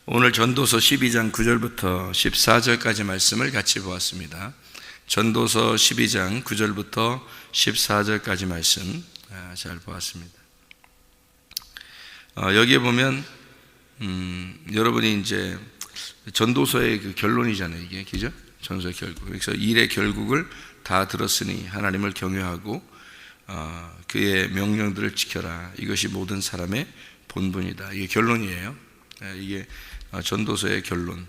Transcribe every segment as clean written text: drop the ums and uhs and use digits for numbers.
오늘 전도서 12장 9절부터 14절까지 말씀을 같이 보았습니다. 전도서 12장 9절부터 14절까지 말씀 잘 보았습니다. 여기에 보면 여러분이 이제 전도서의 그 결론이잖아요. 이게 그죠? 전도서의 결국. 그래서 일의 결국을 다 들었으니 하나님을 경외하고 그의 명령들을 지켜라. 이것이 모든 사람의 본분이다. 이게 결론이에요. 이게 전도서의 결론.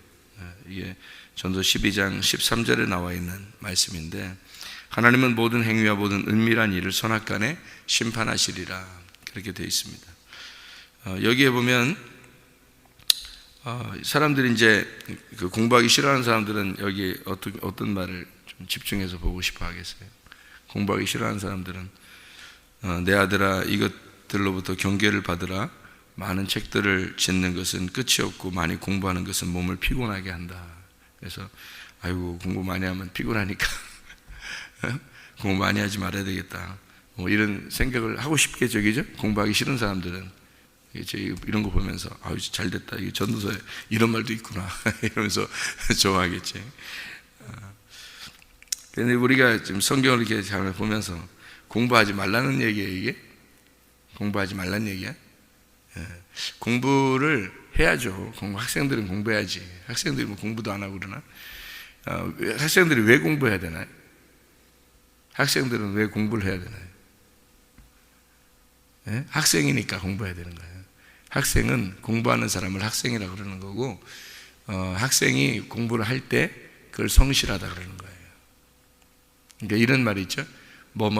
이게 전도 12장 13절에 나와 있는 말씀인데, 하나님은 모든 행위와 모든 은밀한 일을 선악간에 심판하시리라, 그렇게 되어 있습니다. 여기에 보면 사람들이 이제 그 공부하기 싫어하는 사람들은 여기 어떤 말을 좀 집중해서 보고 싶어 하겠어요. 공부하기 싫어하는 사람들은 내 아들아 이것들로부터 경계를 받으라. 많은 책들을 짓는 것은 끝이 없고 많이 공부하는 것은 몸을 피곤하게 한다. 그래서 아이고 공부 많이 하면 피곤하니까 공부 많이 하지 말아야 되겠다, 뭐 이런 생각을 하고 싶겠죠, 그죠? 공부하기 싫은 사람들은 이런 거 보면서 아유 잘됐다, 이게 전도서에 이런 말도 있구나 이러면서 좋아하겠지. 그런데 우리가 지금 성경을 이렇게 잘 보면서 공부하지 말라는 얘기예요. 이게 공부하지 말라는 얘기야? 공부를 해야죠. 학생들은 공부해야지. 학생들이 뭐 공부도 안 하고 그러나? 학생들이 왜 공부해야 되나요? 학생들은 왜 공부를 해야 되나요? 학생이니까 공부해야 되는 거예요. 학생은 공부하는 사람을 학생이라고 그러는 거고, 학생이 공부를 할 때 그걸 성실하다 그러는 거예요. 그러니까 이런 말이 있죠.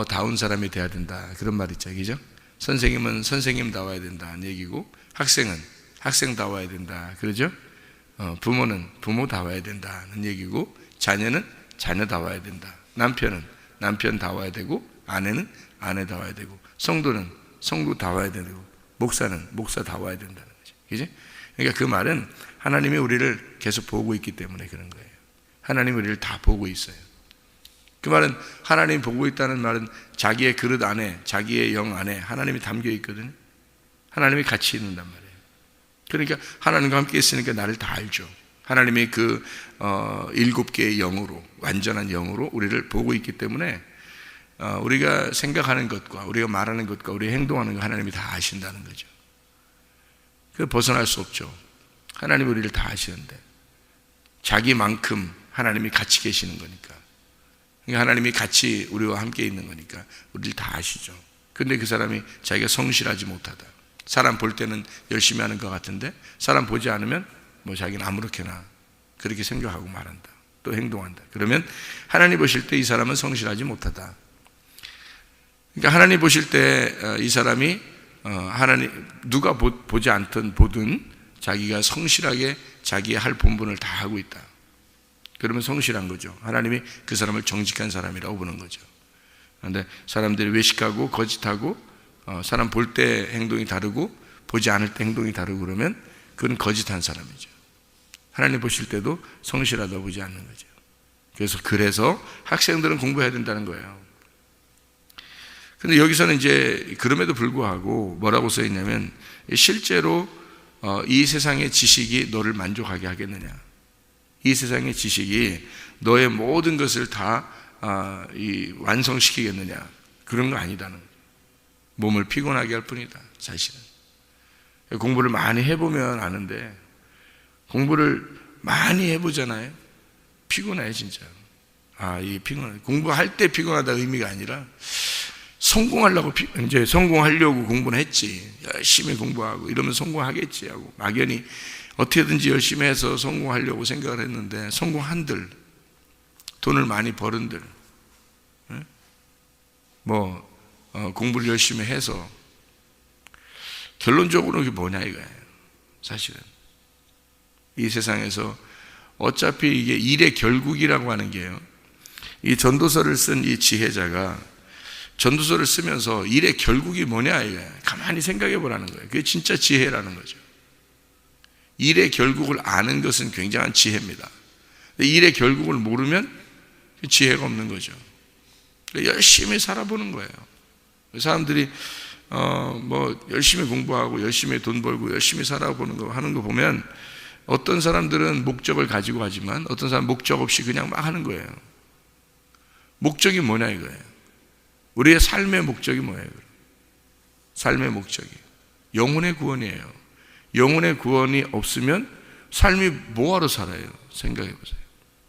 다운 사람이 돼야 된다, 그런 말 있죠, 그죠? 선생님은 선생님다워야 된다는 얘기고, 학생은 학생다워야 된다, 그러죠? 부모는 부모다워야 된다는 얘기고, 자녀는 자녀다워야 된다, 남편은 남편다워야 되고, 아내는 아내다워야 되고, 성도는 성도다워야 되고, 목사는 목사다워야 된다는 거죠, 그죠? 그러니까 그 말은 하나님이 우리를 계속 보고 있기 때문에 그런 거예요. 하나님이 우리를 다 보고 있어요. 그 말은, 하나님이 보고 있다는 말은 자기의 그릇 안에, 자기의 영 안에 하나님이 담겨 있거든요. 하나님이 같이 있는단 말이에요. 그러니까 하나님과 함께 있으니까 나를 다 알죠. 하나님이 그 7개의 영으로, 완전한 영으로 우리를 보고 있기 때문에 우리가 생각하는 것과 우리가 말하는 것과 우리가 행동하는 것 하나님이 다 아신다는 거죠. 그 벗어날 수 없죠. 하나님이 우리를 다 아시는데, 자기만큼 하나님이 같이 계시는 거니까. 그러니까 하나님이 같이 우리와 함께 있는 거니까 우리를 다 아시죠. 근데 그 사람이 자기가 성실하지 못하다, 사람 볼 때는 열심히 하는 것 같은데 사람 보지 않으면 자기는 아무렇게나 그렇게 생각하고 말한다, 또 행동한다. 그러면 하나님 보실 때 이 사람은 성실하지 못하다. 그러니까 하나님 보실 때 이 사람이 하나님 누가 보지 않든 보든 자기가 성실하게 자기의 할 본분을 다 하고 있다. 그러면 성실한 거죠. 하나님이 그 사람을 정직한 사람이라고 보는 거죠. 그런데 사람들이 외식하고 거짓하고 사람 볼 때 행동이 다르고 보지 않을 때 행동이 다르고 그러면 그건 거짓한 사람이죠. 하나님 보실 때도 성실하다고 보지 않는 거죠. 그래서 학생들은 공부해야 된다는 거예요. 근데 여기서는 이제 그럼에도 불구하고 뭐라고 써 있냐면, 실제로 이 세상의 지식이 너를 만족하게 하겠느냐, 이 세상의 지식이 너의 모든 것을 다 완성시키겠느냐, 그런 거 아니다는 거예요. 몸을 피곤하게 할 뿐이다, 사실은. 공부를 많이 해보면 아는데, 공부를 많이 해보잖아요. 피곤해 진짜. 이 피곤해. 공부할 때 피곤하다 의미가 아니라 성공하려고 이제 성공하려고 공부는 했지, 열심히 공부하고 이러면 성공하겠지 하고 막연히 어떻게든지 열심히 해서 성공하려고 생각을 했는데, 성공한들, 돈을 많이 벌은들, 공부를 열심히 해서 결론적으로 그게 뭐냐 이거예요. 사실은 이 세상에서 어차피 이게 일의 결국이라고 하는 게요, 이 전도서를 쓴 이 지혜자가 전도서를 쓰면서 일의 결국이 뭐냐 이거예요. 가만히 생각해 보라는 거예요. 그게 진짜 지혜라는 거죠. 일의 결국을 아는 것은 굉장한 지혜입니다. 일의 결국을 모르면 지혜가 없는 거죠. 열심히 살아보는 거예요. 사람들이 열심히 공부하고 열심히 돈 벌고 열심히 살아보는 거 하는 거 보면 어떤 사람들은 목적을 가지고 하지만 어떤 사람은 목적 없이 그냥 막 하는 거예요. 목적이 뭐냐 이거예요. 우리의 삶의 목적이 뭐예요? 삶의 목적이 영혼의 구원이에요. 영혼의 구원이 없으면 삶이 뭐하러 살아요? 생각해 보세요.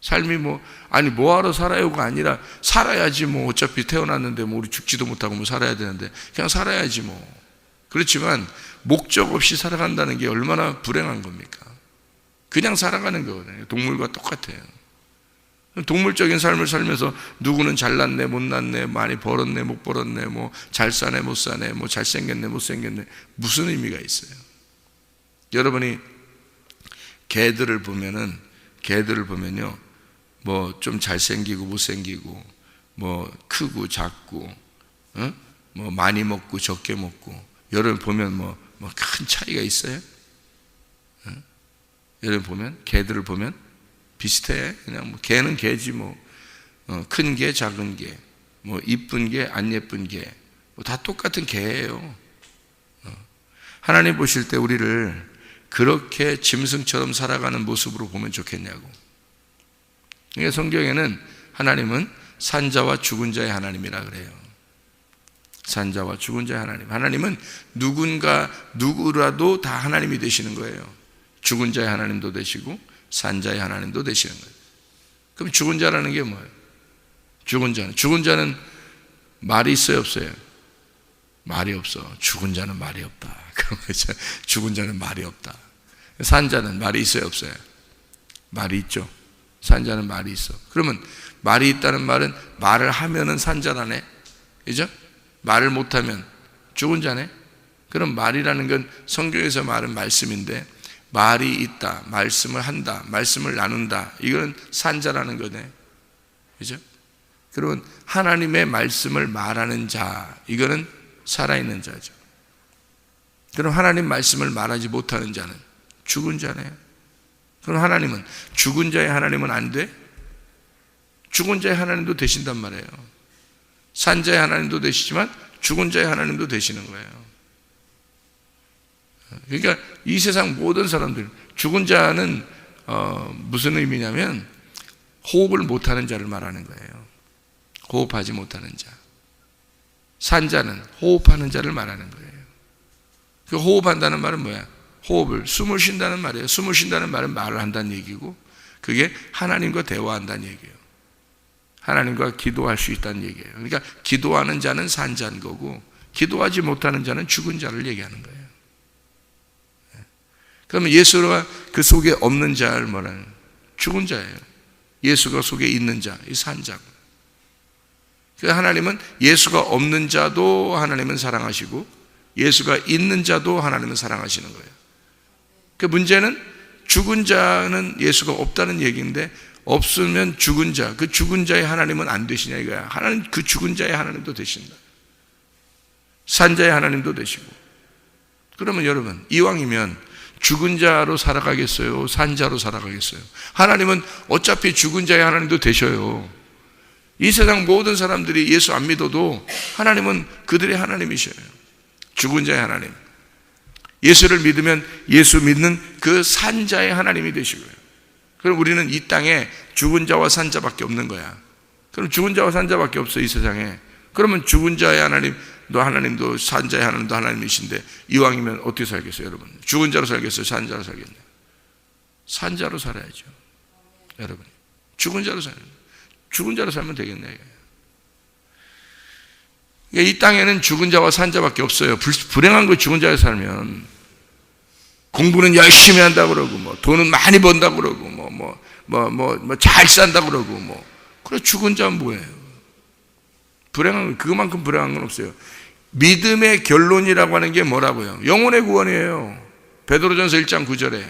삶이 뭐하러 살아요가 아니라 살아야지 뭐 어차피 태어났는데 뭐 우리 죽지도 못하고 뭐 살아야 되는데 그냥 살아야지 뭐. 그렇지만 목적 없이 살아간다는 게 얼마나 불행한 겁니까? 그냥 살아가는 거거든요. 동물과 똑같아요. 동물적인 삶을 살면서 누구는 잘났네 못났네 많이 벌었네 못 벌었네 뭐 잘 사네 못 사네 뭐 잘생겼네 못생겼네 무슨 의미가 있어요? 여러분이 개들을 보면요 뭐 좀 잘생기고 못생기고 뭐 크고 작고 뭐 많이 먹고 적게 먹고 여러분 보면 뭐 큰 차이가 있어요? 여러분 보면 개들을 보면 비슷해. 그냥 뭐 개는 개지 뭐 큰 개, 작은 개, 뭐 이쁜 개, 안 예쁜 개, 뭐 다 똑같은 개예요. 하나님 보실 때 우리를 그렇게 짐승처럼 살아가는 모습으로 보면 좋겠냐고. 그러니까 성경에는 하나님은 산자와 죽은 자의 하나님이라 그래요. 산자와 죽은 자의 하나님. 하나님은 누구라도 다 하나님이 되시는 거예요. 죽은 자의 하나님도 되시고 산자의 하나님도 되시는 거예요. 그럼 죽은 자라는 게 뭐예요? 죽은 자는 말이 있어요 없어요? 말이 없어. 죽은 자는 말이 없다. 죽은 자는 말이 없다. 산자는 말이 있어요 없어요? 말이 있죠. 산자는 말이 있어. 그러면 말이 있다는 말은 말을 하면은 산자라네. 그죠? 말을 못하면 죽은 자네. 그럼 말이라는 건 성경에서 말은 말씀인데 말이 있다, 말씀을 한다, 말씀을 나눈다, 이거는 산자라는 거네. 그죠? 그러면 하나님의 말씀을 말하는 자, 이거는 살아있는 자죠. 그럼 하나님 말씀을 말하지 못하는 자는 죽은 자네요. 그럼 하나님은 죽은 자의 하나님은 안 돼? 죽은 자의 하나님도 되신단 말이에요. 산자의 하나님도 되시지만 죽은 자의 하나님도 되시는 거예요. 그러니까 이 세상 모든 사람들, 죽은 자는 무슨 의미냐면 호흡을 못하는 자를 말하는 거예요. 호흡하지 못하는 자. 산자는 호흡하는 자를 말하는 거예요. 그 호흡한다는 말은 뭐야? 숨을 쉰다는 말이에요. 숨을 쉰다는 말은 말을 한다는 얘기고, 그게 하나님과 대화한다는 얘기예요. 하나님과 기도할 수 있다는 얘기예요. 그러니까 기도하는 자는 산자인 거고, 기도하지 못하는 자는 죽은 자를 얘기하는 거예요. 그러면 예수가 그 속에 없는 자를 말하는 죽은 자예요. 예수가 속에 있는 자, 이 산자고. 그러니까 하나님은 예수가 없는 자도 하나님은 사랑하시고 예수가 있는 자도 하나님은 사랑하시는 거예요. 그 문제는 죽은 자는 예수가 없다는 얘기인데 없으면 죽은 자, 그 죽은 자의 하나님은 안 되시냐 이거야. 하나님 그 죽은 자의 하나님도 되신다. 산자의 하나님도 되시고. 그러면 여러분 이왕이면 죽은 자로 살아가겠어요? 산자로 살아가겠어요? 하나님은 어차피 죽은 자의 하나님도 되셔요. 이 세상 모든 사람들이 예수 안 믿어도 하나님은 그들의 하나님이셔요. 죽은 자의 하나님. 예수를 믿으면 예수 믿는 그 산자의 하나님이 되시고요. 그럼 우리는 이 땅에 죽은 자와 산자밖에 없는 거야. 그럼 죽은 자와 산자밖에 없어 이 세상에. 그러면 죽은 자의 하나님도 산자의 하나님도 하나님이신데 이왕이면 어떻게 살겠어요 여러분? 죽은 자로 살겠어요? 산자로 살겠나요? 산자로 살아야죠 여러분. 죽은 자로 살면 되겠네. 이 땅에는 죽은 자와 산자밖에 없어요. 불행한 거 죽은 자로 살면 공부는 열심히 한다고 그러고 뭐 돈은 많이 번다고 그러고 뭐 잘 산다고 그러고 그래 죽은 자는 뭐예요? 불행한 그만큼 불행한 건 없어요. 믿음의 결론이라고 하는 게 뭐라고요? 영혼의 구원이에요. 베드로전서 1장 9절에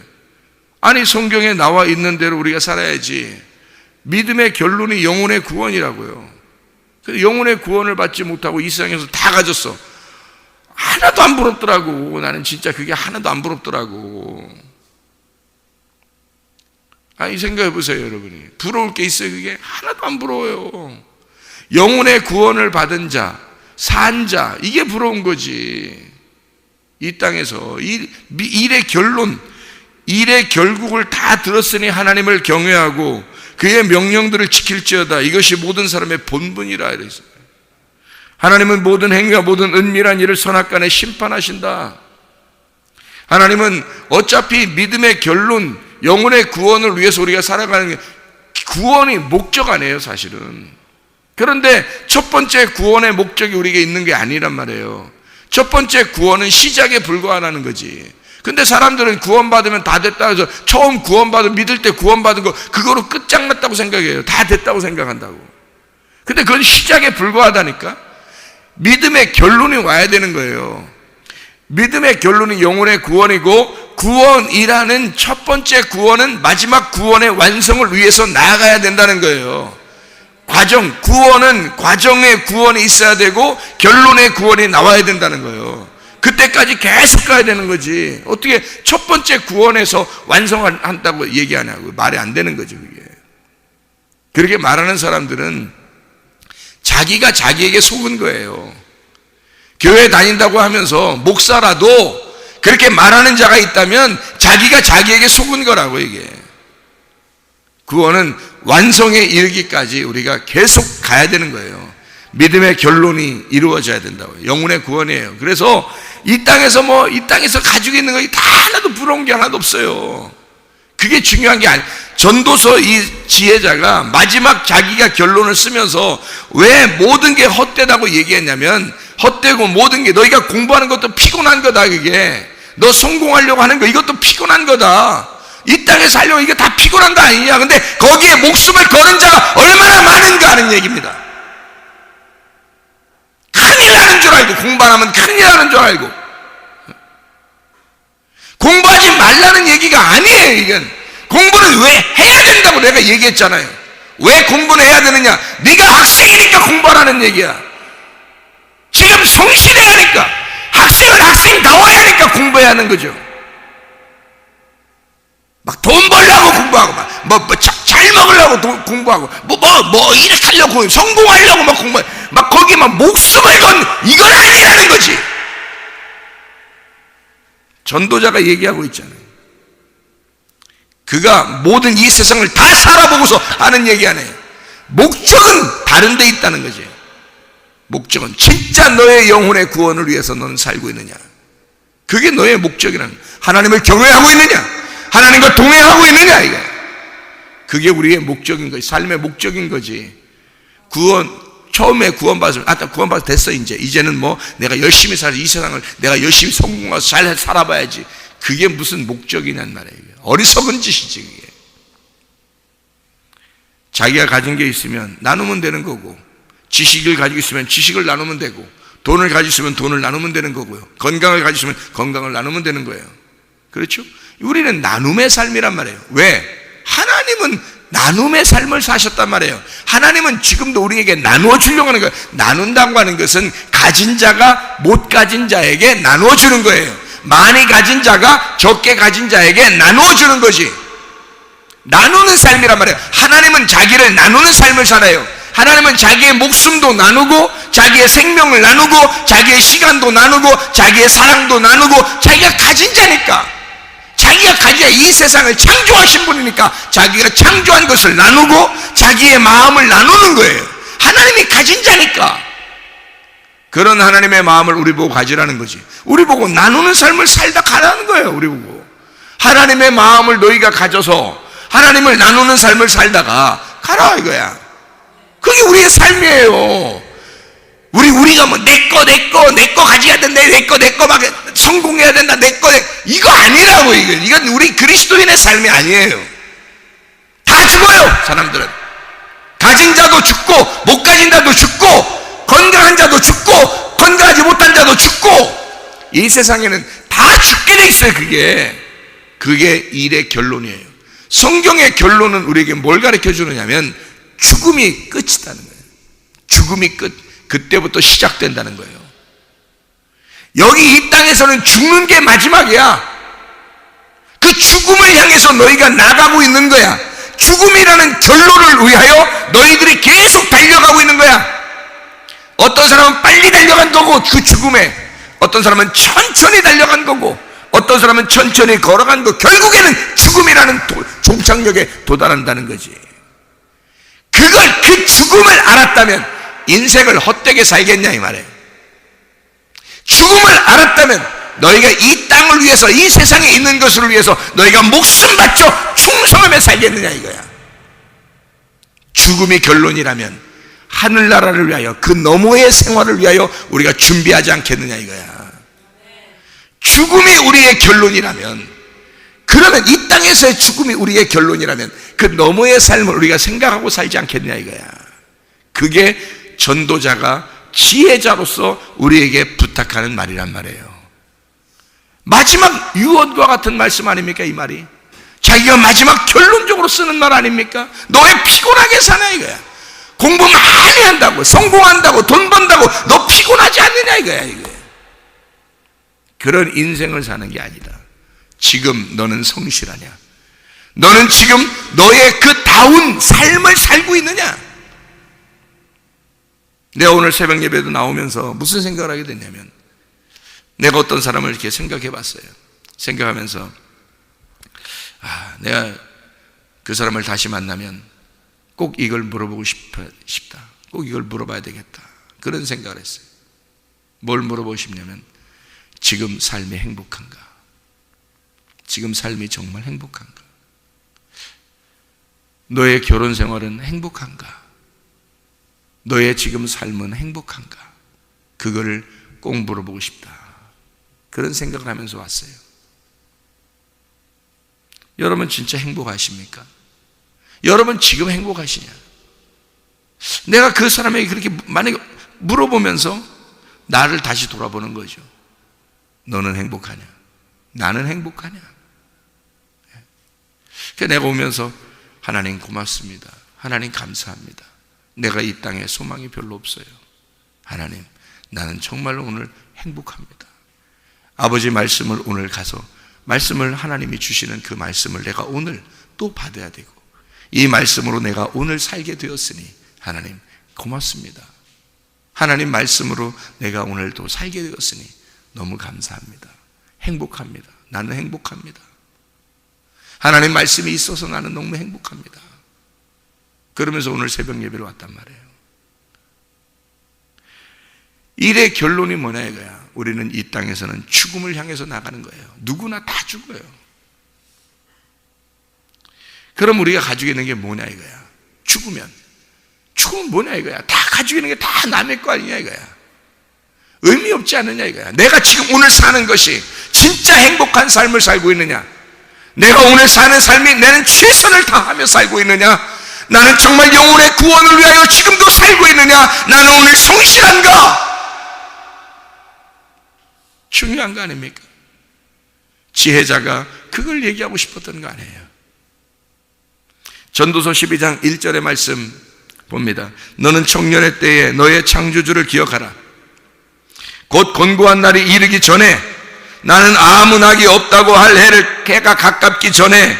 아니 성경에 나와 있는 대로 우리가 살아야지. 믿음의 결론이 영혼의 구원이라고요. 영혼의 구원을 받지 못하고 이 세상에서 다 가졌어. 하나도 안 부럽더라고. 나는 진짜 그게 하나도 안 부럽더라고. 아니 생각해 보세요 여러분이. 부러울 게 있어요? 그게 하나도 안 부러워요. 영혼의 구원을 받은 자, 산 자, 이게 부러운 거지. 이 땅에서 일의 결론, 일의 결국을 다 들었으니 하나님을 경외하고 그의 명령들을 지킬지어다. 이것이 모든 사람의 본분이라 이랬어요. 하나님은 모든 행위와 모든 은밀한 일을 선악간에 심판하신다. 하나님은 어차피 믿음의 결론, 영혼의 구원을 위해서 우리가 살아가는 게 구원이 목적 아니에요, 사실은. 그런데 첫 번째 구원의 목적이 우리에게 있는 게 아니란 말이에요. 첫 번째 구원은 시작에 불과하다는 거지. 근데 사람들은 구원받으면 다 됐다 해서 처음 구원받은, 믿을 때 구원받은 거 그거로 끝장났다고 생각해요. 다 됐다고 생각한다고. 근데 그건 시작에 불과하다니까. 믿음의 결론이 와야 되는 거예요. 믿음의 결론이 영혼의 구원이고, 구원이라는 첫 번째 구원은 마지막 구원의 완성을 위해서 나아가야 된다는 거예요. 구원은 과정의 구원이 있어야 되고 결론의 구원이 나와야 된다는 거예요. 그때까지 계속 가야 되는 거지. 어떻게 첫 번째 구원에서 완성한다고 얘기하냐고. 말이 안 되는 거죠, 그게. 그렇게 말하는 사람들은 자기가 자기에게 속은 거예요. 교회 다닌다고 하면서 목사라도 그렇게 말하는 자가 있다면 자기가 자기에게 속은 거라고. 이게 구원은 완성에 이르기까지 우리가 계속 가야 되는 거예요. 믿음의 결론이 이루어져야 된다고요. 영혼의 구원이에요. 그래서 이 땅에서 가지고 있는 거 다 하나도 부러운 게 하나도 없어요. 그게 중요한 게 아니에요. 전도서 이 지혜자가 마지막 자기가 결론을 쓰면서 왜 모든 게 헛되다고 얘기했냐면, 헛되고 모든 게 너희가 공부하는 것도 피곤한 거다. 그게 너 성공하려고 하는 거 이것도 피곤한 거다. 이 땅에 살려고 이게 다 피곤한 거 아니냐. 근데 거기에 목숨을 거는 자가 얼마나 많은가 하는 얘기입니다. 큰일 나는 줄 알고, 공부 안 하면 큰일 나는 줄 알고. 공부하지 말라는 얘기가 아니에요. 이건 공부는 왜 해야 된다고 내가 얘기했잖아요. 왜 공부는 해야 되느냐? 네가 학생이니까 공부하라는 얘기야. 지금 성실해야 하니까, 학생은 학생다워야 하니까 공부해야 하는 거죠. 막 돈 벌려고 공부하고, 잘 먹으려고 공부하고, 이렇게 하려고, 성공하려고 막 공부해. 막 거기 막 목숨을 건, 이건 아니라는 거지. 전도자가 얘기하고 있잖아요. 그가 모든 이 세상을 다 살아보고서 하는 얘기 아니에요. 목적은 다른 데 있다는 거지. 목적은 진짜 너의 영혼의 구원을 위해서 너는 살고 있느냐. 그게 너의 목적이라는 거야. 하나님을 경외하고 있느냐, 하나님과 동행하고 있느냐. 이게 그게 우리의 목적인 거지. 삶의 목적인 거지. 처음에 구원받으면 구원받아서 됐어. 이제는 내가 열심히 살아서 이 세상을 내가 열심히 성공해서 잘 살아봐야지. 그게 무슨 목적이냔 말이에요. 어리석은 짓이지. 그게 자기가 가진 게 있으면 나누면 되는 거고, 지식을 가지고 있으면 지식을 나누면 되고, 돈을 가지고 있으면 돈을 나누면 되는 거고요, 건강을 가지고 있으면 건강을 나누면 되는 거예요. 그렇죠? 우리는 나눔의 삶이란 말이에요. 왜? 하나님은 나눔의 삶을 사셨단 말이에요. 하나님은 지금도 우리에게 나누어 주려고 하는 거예요. 나눈다고 하는 것은 가진 자가 못 가진 자에게 나누어 주는 거예요. 많이 가진 자가 적게 가진 자에게 나누어 주는 거지. 나누는 삶이란 말이에요. 하나님은 자기를 나누는 삶을 살아요. 하나님은 자기의 목숨도 나누고, 자기의 생명을 나누고, 자기의 시간도 나누고, 자기의 사랑도 나누고, 자기가 가진 자니까, 자기가 가진 이 세상을 창조하신 분이니까 자기가 창조한 것을 나누고 자기의 마음을 나누는 거예요. 하나님이 가진 자니까. 그런 하나님의 마음을 우리 보고 가지라는 거지. 우리 보고 나누는 삶을 살다 가라는 거예요. 우리 보고 하나님의 마음을 너희가 가져서 하나님을 나누는 삶을 살다가 가라 이거야. 그게 우리의 삶이에요. 우리가 내 거 가져야 된다, 내 거 막 성공해야 된다, 이거 아니라고. 이건 우리 그리스도인의 삶이 아니에요. 다 죽어요, 사람들은. 가진 자도 죽고, 못 가진 자도 죽고, 건강한 자도 죽고, 건강하지 못한 자도 죽고, 이 세상에는 다 죽게 돼 있어요. 그게 일의 결론이에요. 성경의 결론은 우리에게 뭘 가르쳐 주느냐면 죽음이 끝이다는 거예요. 죽음이 끝. 그때부터 시작된다는 거예요. 여기 이 땅에서는 죽는 게 마지막이야. 그 죽음을 향해서 너희가 나가고 있는 거야. 죽음이라는 결론을 위하여 너희들이 계속 달려가고 있는 거야. 어떤 사람은 빨리 달려간 거고 그 죽음에, 어떤 사람은 천천히 달려간 거고, 어떤 사람은 천천히 걸어간 거 결국에는 죽음이라는 종착역에 도달한다는 거지. 그 죽음을 알았다면 인생을 헛되게 살겠냐 이 말이에요. 죽음을 알았다면 너희가 이 땅을 위해서, 이 세상에 있는 것을 위해서 너희가 목숨 바쳐 충성하며 살겠느냐 이거야. 죽음이 결론이라면 하늘나라를 위하여, 그 너머의 생활을 위하여 우리가 준비하지 않겠느냐 이거야. 죽음이 우리의 결론이라면, 그러면 이 땅에서의 죽음이 우리의 결론이라면 그 너머의 삶을 우리가 생각하고 살지 않겠느냐 이거야. 그게 전도자가 지혜자로서 우리에게 부탁하는 말이란 말이에요. 마지막 유언과 같은 말씀 아닙니까 이 말이? 자기가 마지막 결론적으로 쓰는 말 아닙니까? 너 왜 피곤하게 사냐 이거야. 공부 많이 한다고, 성공한다고, 돈 번다고 너 피곤하지 않느냐 이거야. 그런 인생을 사는 게 아니다. 지금 너는 성실하냐? 너는 지금 너의 그 다운 삶을 살고 있느냐? 내가 오늘 새벽 예배도 나오면서 무슨 생각을 하게 됐냐면, 내가 어떤 사람을 이렇게 생각해 봤어요. 생각하면서 내가 그 사람을 다시 만나면 꼭 이걸 물어보고 싶다. 꼭 이걸 물어봐야 되겠다. 그런 생각을 했어요. 뭘 물어보고 싶냐면, 지금 삶이 행복한가? 지금 삶이 정말 행복한가? 너의 결혼 생활은 행복한가? 너의 지금 삶은 행복한가? 그거를 꼭 물어보고 싶다. 그런 생각을 하면서 왔어요. 여러분 진짜 행복하십니까? 여러분 지금 행복하시냐? 내가 그 사람에게 그렇게 만약에 물어보면서 나를 다시 돌아보는 거죠. 너는 행복하냐? 나는 행복하냐? 그래서 내가 오면서 하나님 고맙습니다. 하나님 감사합니다. 내가 이 땅에 소망이 별로 없어요. 하나님, 나는 정말로 오늘 행복합니다. 아버지 말씀을 오늘 가서, 말씀을 하나님이 주시는 그 말씀을 내가 오늘 또 받아야 되고, 이 말씀으로 내가 오늘 살게 되었으니 하나님 고맙습니다. 하나님 말씀으로 내가 오늘도 살게 되었으니 너무 감사합니다. 행복합니다. 나는 행복합니다. 하나님 말씀이 있어서 나는 너무 행복합니다. 그러면서 오늘 새벽 예배를 왔단 말이에요. 일의 결론이 뭐냐 이거야. 우리는 이 땅에서는 죽음을 향해서 나가는 거예요. 누구나 다 죽어요. 그럼 우리가 가지고 있는 게 뭐냐 이거야. 죽으면 뭐냐 이거야. 다 가지고 있는 게 다 남의 거 아니냐 이거야. 의미 없지 않느냐 이거야. 내가 지금 오늘 사는 것이 진짜 행복한 삶을 살고 있느냐? 내가 오늘 사는 삶이 나는 최선을 다하며 살고 있느냐? 나는 정말 영혼의 구원을 위하여 지금도 살고 있느냐? 나는 오늘 성실한가? 중요한 거 아닙니까? 지혜자가 그걸 얘기하고 싶었던 거 아니에요. 전도서 12장 1절의 말씀 봅니다. 너는 청년의 때에 너의 창조주를 기억하라. 곧 곤고한 날이 이르기 전에, 나는 아무 낙이 없다고 할 해가 가깝기 전에,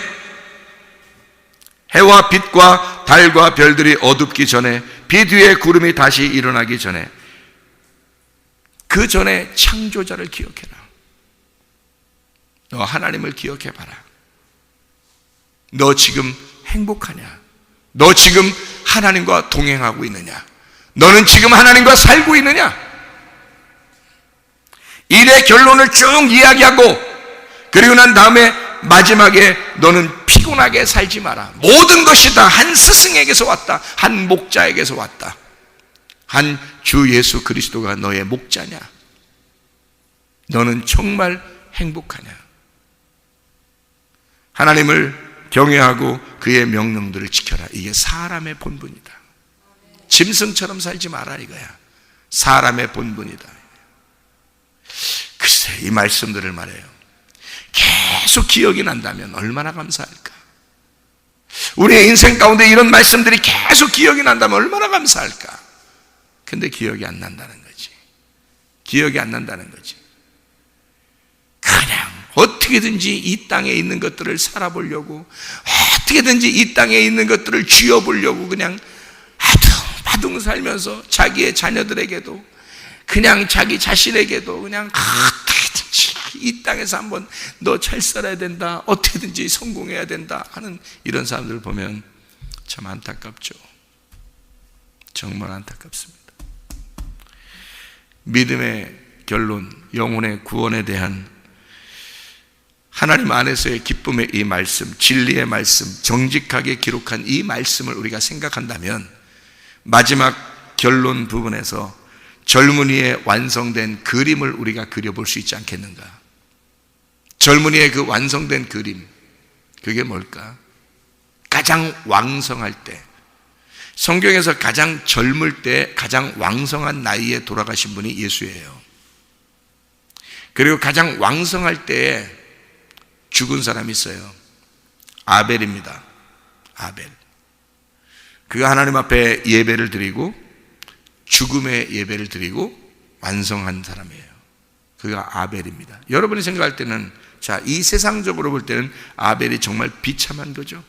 해와 빛과 달과 별들이 어둡기 전에, 빛 위에 구름이 다시 일어나기 전에, 그 전에 창조자를 기억해라. 너 하나님을 기억해봐라. 너 지금 행복하냐? 너 지금 하나님과 동행하고 있느냐? 너는 지금 하나님과 살고 있느냐? 일의 결론을 쭉 이야기하고, 그리고 난 다음에 마지막에 너는 피곤하게 살지 마라. 모든 것이 다 한 스승에게서 왔다. 한 목자에게서 왔다. 한 주 예수 그리스도가 너의 목자냐? 너는 정말 행복하냐? 하나님을 경외하고 그의 명령들을 지켜라. 이게 사람의 본분이다. 짐승처럼 살지 마라 이거야. 사람의 본분이다. 글쎄, 이 말씀들을 말해요. 계속 기억이 난다면 얼마나 감사할까? 우리의 인생 가운데 이런 말씀들이 계속 기억이 난다면 얼마나 감사할까? 근데 기억이 안 난다는 거지. 기억이 안 난다는 거지. 그냥 어떻게든지 이 땅에 있는 것들을 살아보려고, 어떻게든지 이 땅에 있는 것들을 쥐어보려고 그냥 아둥바둥 살면서 자기의 자녀들에게도, 그냥 자기 자신에게도 그냥 어떻게든지 이 땅에서 한번 너 잘 살아야 된다, 어떻게든지 성공해야 된다 하는 이런 사람들을 보면 참 안타깝죠. 정말 안타깝습니다. 믿음의 결론, 영혼의 구원에 대한 하나님 안에서의 기쁨의 이 말씀, 진리의 말씀, 정직하게 기록한 이 말씀을 우리가 생각한다면 마지막 결론 부분에서 젊은이의 완성된 그림을 우리가 그려볼 수 있지 않겠는가? 젊은이의 그 완성된 그림, 그게 뭘까? 가장 왕성할 때, 성경에서 가장 젊을 때 가장 왕성한 나이에 돌아가신 분이 예수예요. 그리고 가장 왕성할 때에 죽은 사람이 있어요. 아벨입니다. 아벨. 그가 하나님 앞에 예배를 드리고 죽음의 예배를 드리고 완성한 사람이에요. 그가 아벨입니다. 여러분이 생각할 때는, 자, 이 세상적으로 볼 때는 아벨이 정말 비참한 거죠.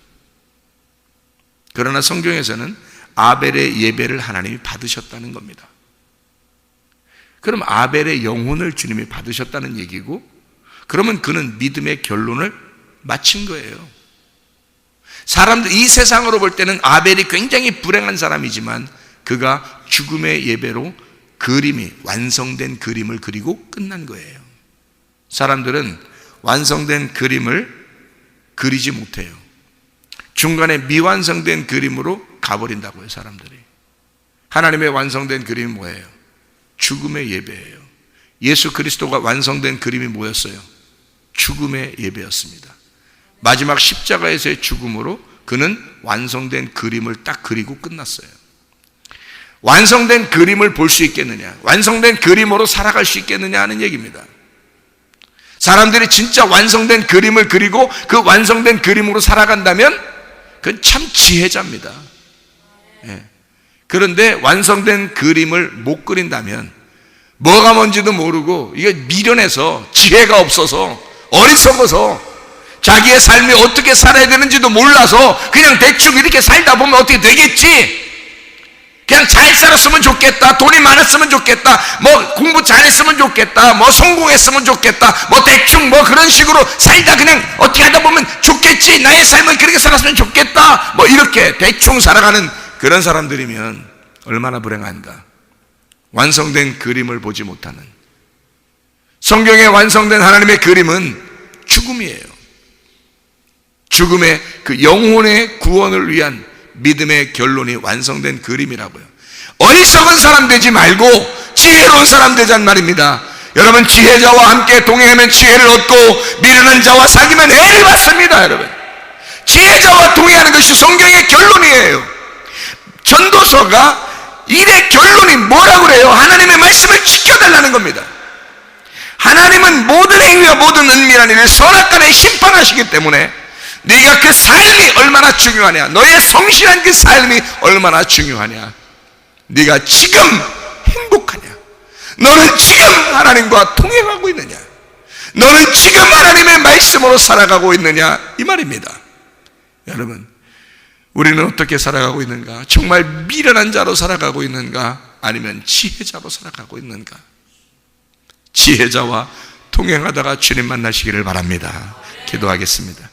그러나 성경에서는 아벨의 예배를 하나님이 받으셨다는 겁니다. 그럼 아벨의 영혼을 주님이 받으셨다는 얘기고, 그러면 그는 믿음의 결론을 마친 거예요. 사람들, 이 세상으로 볼 때는 아벨이 굉장히 불행한 사람이지만 그가 죽음의 예배로 그림이, 완성된 그림을 그리고 끝난 거예요. 사람들은 완성된 그림을 그리지 못해요. 중간에 미완성된 그림으로 가버린다고요, 사람들이. 하나님의 완성된 그림이 뭐예요? 죽음의 예배예요. 예수 그리스도가 완성된 그림이 뭐였어요? 죽음의 예배였습니다. 마지막 십자가에서의 죽음으로 그는 완성된 그림을 딱 그리고 끝났어요. 완성된 그림을 볼 수 있겠느냐, 완성된 그림으로 살아갈 수 있겠느냐 하는 얘기입니다. 사람들이 진짜 완성된 그림을 그리고 그 완성된 그림으로 살아간다면 그건 참 지혜자입니다. 예. 그런데 완성된 그림을 못 그린다면, 뭐가 뭔지도 모르고 이게 미련해서, 지혜가 없어서, 어리석어서, 자기의 삶이 어떻게 살아야 되는지도 몰라서 그냥 대충 이렇게 살다 보면 어떻게 되겠지? 그냥 잘 살았으면 좋겠다, 돈이 많았으면 좋겠다, 뭐 공부 잘했으면 좋겠다, 뭐 성공했으면 좋겠다, 뭐 대충 뭐 그런 식으로 살다 그냥 어떻게 하다 보면 좋겠지, 나의 삶은 그렇게 살았으면 좋겠다, 뭐 이렇게 대충 살아가는 그런 사람들이면 얼마나 불행한가. 완성된 그림을 보지 못하는, 성경에 완성된 하나님의 그림은 죽음이에요. 죽음의 그 영혼의 구원을 위한 믿음의 결론이 완성된 그림이라고요. 어리석은 사람 되지 말고 지혜로운 사람 되자는 말입니다. 여러분, 지혜자와 함께 동행하면 지혜를 얻고 미련한 자와 사귀면 해를 받습니다. 여러분, 지혜자와 동행하는 것이 성경의 결론이에요. 전도서가 일의 결론이 뭐라고 그래요? 하나님의 말씀을 지켜달라는 겁니다. 하나님은 모든 행위와 모든 은밀한 일을 선악간에 심판하시기 때문에 네가 그 삶이 얼마나 중요하냐, 너의 성실한 그 삶이 얼마나 중요하냐, 네가 지금 행복하냐, 너는 지금 하나님과 동행하고 있느냐, 너는 지금 하나님의 말씀으로 살아가고 있느냐, 이 말입니다. 여러분, 우리는 어떻게 살아가고 있는가? 정말 미련한 자로 살아가고 있는가? 아니면 지혜자로 살아가고 있는가? 지혜자와 동행하다가 주님 만나시기를 바랍니다. 기도하겠습니다.